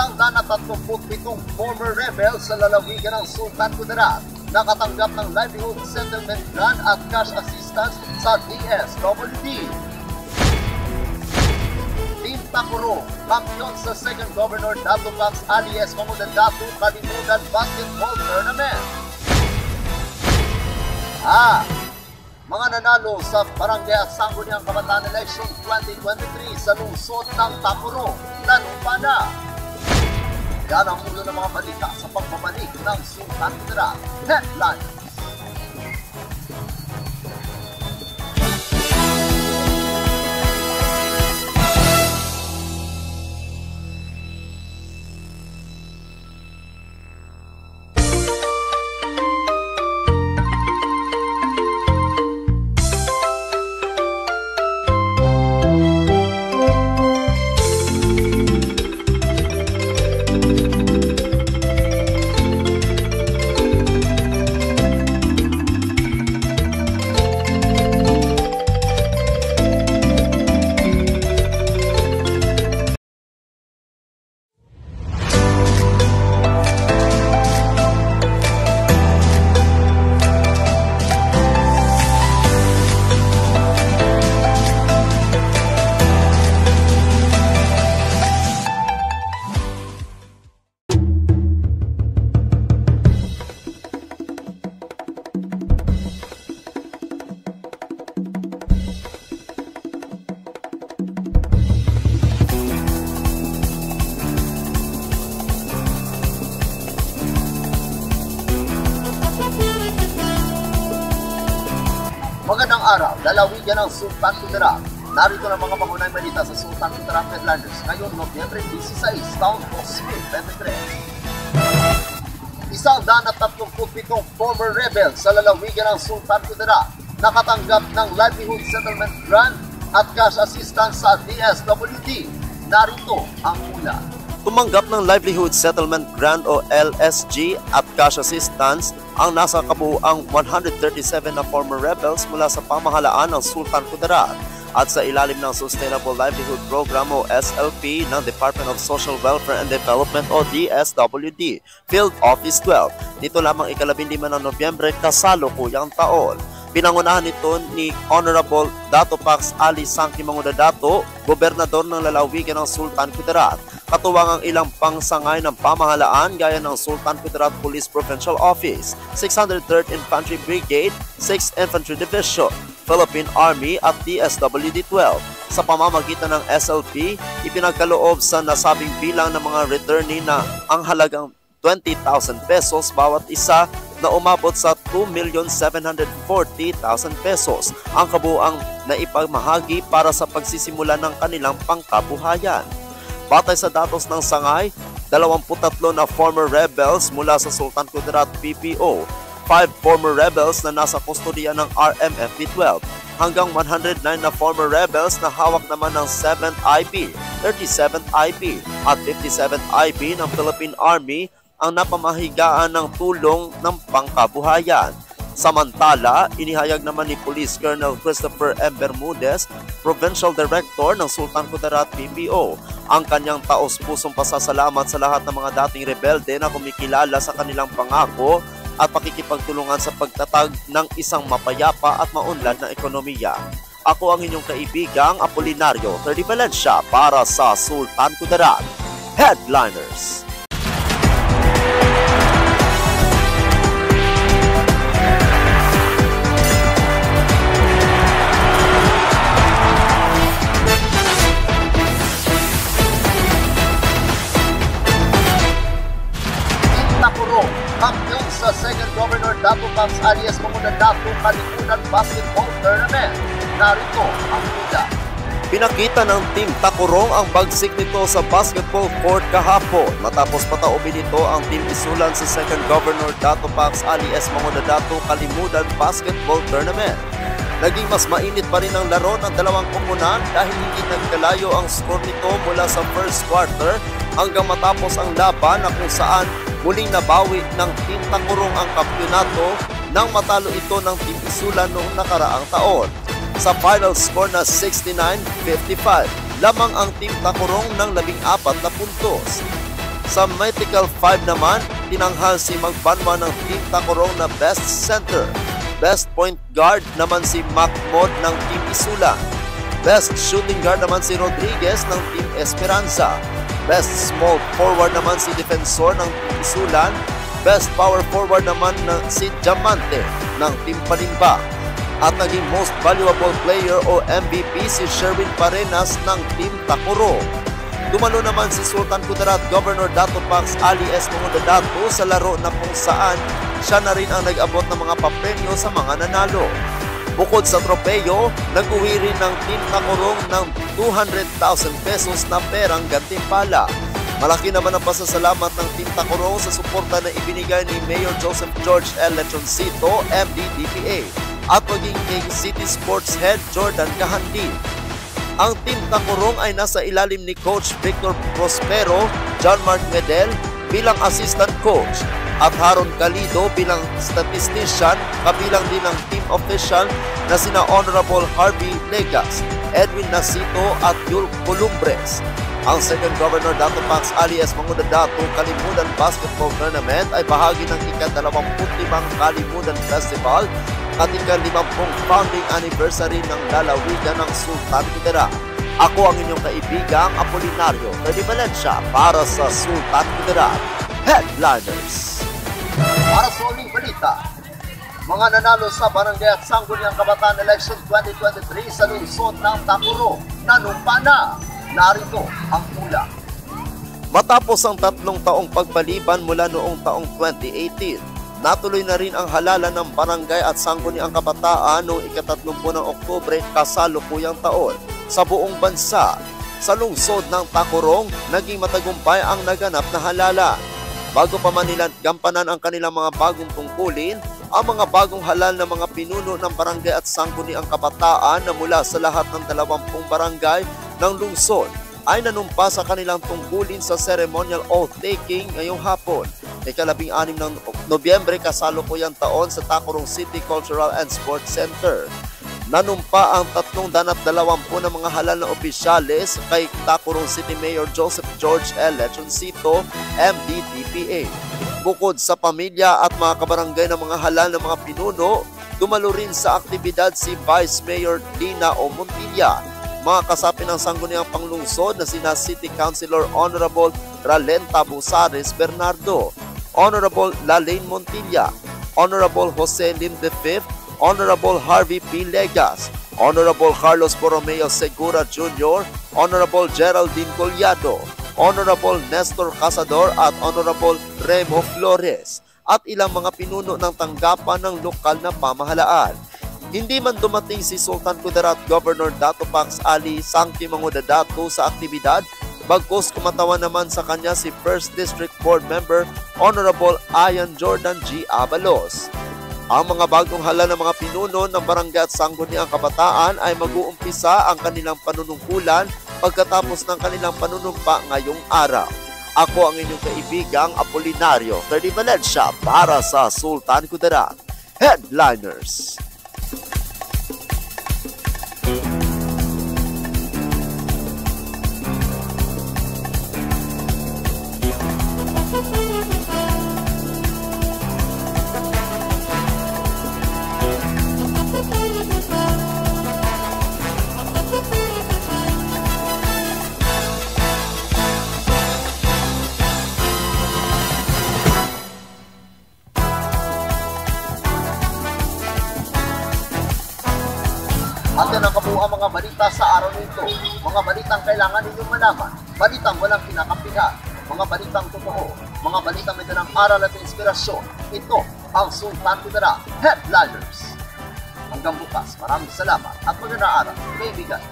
Isang 37 former rebels sa lalawigan ng Sultan Kudarat nakatanggap ng livelihood settlement grant at cash assistance sa DSWD. Team Takurong, kampiyon sa 2nd Governor Dato Pax alias Mangunan Dato Kalimutan Basketball Tournament. Mga nanalo sa Barangay at Sangguniang Kabataan Election 2023 sa lungsod ng Takurong, nanumpa na. Yan ang ulo ng mga balita sa pagbabalik ng Sultan Kudarat Headline. Magandang araw, lalawigan ng Sultan Kudarat. Narito ang mga pangunahing balita sa Sultan Kudarat Headliners ngayon Nobyembre 16, taong 2023. Isang 37 former rebels sa lalawigan ng Sultan Kudarat nakatanggap ng livelihood settlement grant at cash assistance sa DSWD. Narito ang ulat. Tumanggap ng Livelihood Settlement Grant o LSG at cash assistance ang nasa kabuuang 137 na former rebels mula sa pamahalaan ng Sultan Kudarat at sa ilalim ng Sustainable Livelihood Program o SLP ng Department of Social Welfare and Development o DSWD, Field Office 12. Dito lamang ika-15 ng Nobyembre kasalukuyang taon. Pinangunahan nito ni Honorable Dato Pax Ali Sangki Mangunan Dato, Gobernador ng lalawigan ng Sultan Kudarat. Katuwang ang ilang pangsangay ng pamahalaan gaya ng Sultan Kudarat Police Provincial Office, 603rd Infantry Brigade, 6th Infantry Division, Philippine Army at DSWD-12. Sa pamamagitan ng SLP, ipinagkaloob sa nasabing bilang ng mga returnee na ang halagang 20,000 pesos bawat isa na umabot sa 2,740,000 pesos ang kabuuang naipamahagi para sa pagsisimula ng kanilang pangkabuhayan. Batay sa datos ng sangay, 23 na former rebels mula sa Sultan Kudarat PPO, 5 former rebels na nasa kustodiya ng RMFP-12, hanggang 109 na former rebels na hawak naman ng 7th IP, 37th IP at 57th IP ng Philippine Army ang napamahigaan ng tulong ng pangkabuhayan. Samantala, inihayag naman ni Police Colonel Christopher M. Bermudez, Provincial Director ng Sultan Kudarat PPO, ang kanyang taos-pusong pasasalamat sa lahat ng mga dating rebelde na kumikilala sa kanilang pangako at pakikipagtulungan sa pagtatag ng isang mapayapa at maunlad na ekonomiya. Ako ang inyong kaibigang Apolinario 30 Valencia para sa Sultan Kudarat Headliners. Kampiyon sa 2nd Governor Dato Pax alias Mangunan Dato Kalimutan Basketball Tournament. Narito ang ulat. Pinakita ng Team Takurong ang bagsik nito sa basketball court kahapon matapos pataubin nito ang Team Isulan sa 2nd Governor Dato Pax alias Mangunan Dato Kalimutan Basketball Tournament. Naging mas mainit pa rin ang laro ng dalawang koponan dahil hindi nagkalayo ang score nito mula sa first quarter hanggang matapos ang laban na kung saan muling nabawi ng Team Takurong ang kampyonato nang matalo ito ng Team Isulan noong nakaraang taon. Sa final score na 69-55, lamang ang Team Takurong ng 14 na puntos. Sa Mythical 5 naman, tinanghal si Magbanwa ng Team Tacorong na Best Center. Best Point Guard naman si Macmod ng Team Isulan. Best Shooting Guard naman si Rodriguez ng Team Esperanza. Best Small Forward naman si Defensor ng Team Isulan. Best Power Forward naman si Diamante ng Team Panimba. At naging Most Valuable Player o MVP si Sherwin Parenas ng Team Tacorong. Dumalo naman si Sultan Kudarat Governor Dato Pax Ali S. Mangudadato sa laro na kung saan siya na rin ang nag-abot ng mga papremyo sa mga nanalo. Bukod sa tropeyo, nag-uwi rin ng Team Tacorong ng 200,000 pesos na perang gantimpala. Malaki naman ang pasasalamat ng Team Tacorong sa suporta na ibinigay ni Mayor Joseph George L. Lechoncito, MD-DPA, at maging kay City Sports Head Jordan Kahandi. Ang Team Tacorong ay nasa ilalim ni Coach Victor Prospero, John Mark Medel bilang assistant coach, at Haron Calido bilang statistician, kabilang din ang team official na sina Honorable Harvey Legas, Edwin Nasito at Yul Columbres. Ang second Governor Dato Pax Ali S. Mangudadato Kalimudan Basketball Tournament ay bahagi ng ika-25 Kalimudan Festival at ika-50 founding anniversary ng lalawigan ng Sultan Kudarat. Ako ang inyong kaibigang Apolinario Freddy Valencia para sa Sultan Kudarat Headliners. Para sa uling balita, mga nanalo sa Barangay at Sangguniang Kabataan Election 2023 sa lungsod ng Tacorong, nanumpa na. Narito ang ulat. Matapos ang 3 taong pagpaliban mula noong taong 2018, natuloy na rin ang halalan ng Barangay at Sangguniang Kabataan noong ika-30 ng Oktubre kasalukuyang taon sa buong bansa. Sa lungsod ng Tacorong, naging matagumpay ang naganap na halalan. Bago pa man nila gampanan ang kanilang mga bagong tungkulin, ang mga bagong halal na mga pinuno ng Barangay at Sangguniang Kabataan na mula sa lahat ng 20 barangay ng lungsod ay nanumpa sa kanilang tungkulin sa ceremonial oath-taking ngayong hapon. Ika-16 ng Nobyembre kasalukuyang taon sa Tacorong City Cultural and Sports Center. Nanumpa ang 320 na mga halal na opisyales kay Tacorong City Mayor Joseph George L. Lechoncito, MD-DPA. Bukod sa pamilya at mga kabarangay ng mga halal na mga pinuno, dumalo rin sa aktibidad si Vice Mayor Lina O. Montilla, mga kasapi ng Sangguniang Panglungsod na sina City Councilor Honorable Ralenta Busares Bernardo, Honorable Lalaine Montilla, Honorable Jose Lim V, Honorable Harvey P. Legas, Honorable Carlos Borromeo Segura Jr., Honorable Geraldine Collado, Honorable Nestor Casador at Honorable Remo Flores, at ilang mga pinuno ng tanggapan ng lokal na pamahalaan. Hindi man dumating si Sultan Kudarat Governor Dato Pax Ali Sangki Mangudadato sa aktibidad, bagkus kumatawan naman sa kanya si 1st District Board Member Honorable Ayan Jordan G. Abalos. Ang mga bagong halal ng mga pinuno ng Barangay at Sangguniang Kabataan ay mag-uumpisa ang kanilang panunungkulan pagkatapos ng kanilang panunumpa ngayong araw. Ako ang inyong kaibigang Apolinario Freddy Valencia para sa Sultan Kudarat Headliners. At yan ang kabuuan mga balita sa araw nito. Mga balitang kailangan ninyong malaman. Balitang walang kinakampihan. Mga balitang totoo. Mga balitang may dalang aral at inspirasyon. Ito ang Sultan Kudarat Headliners. Hanggang bukas, maraming salamat at magandang araw, kaibigan.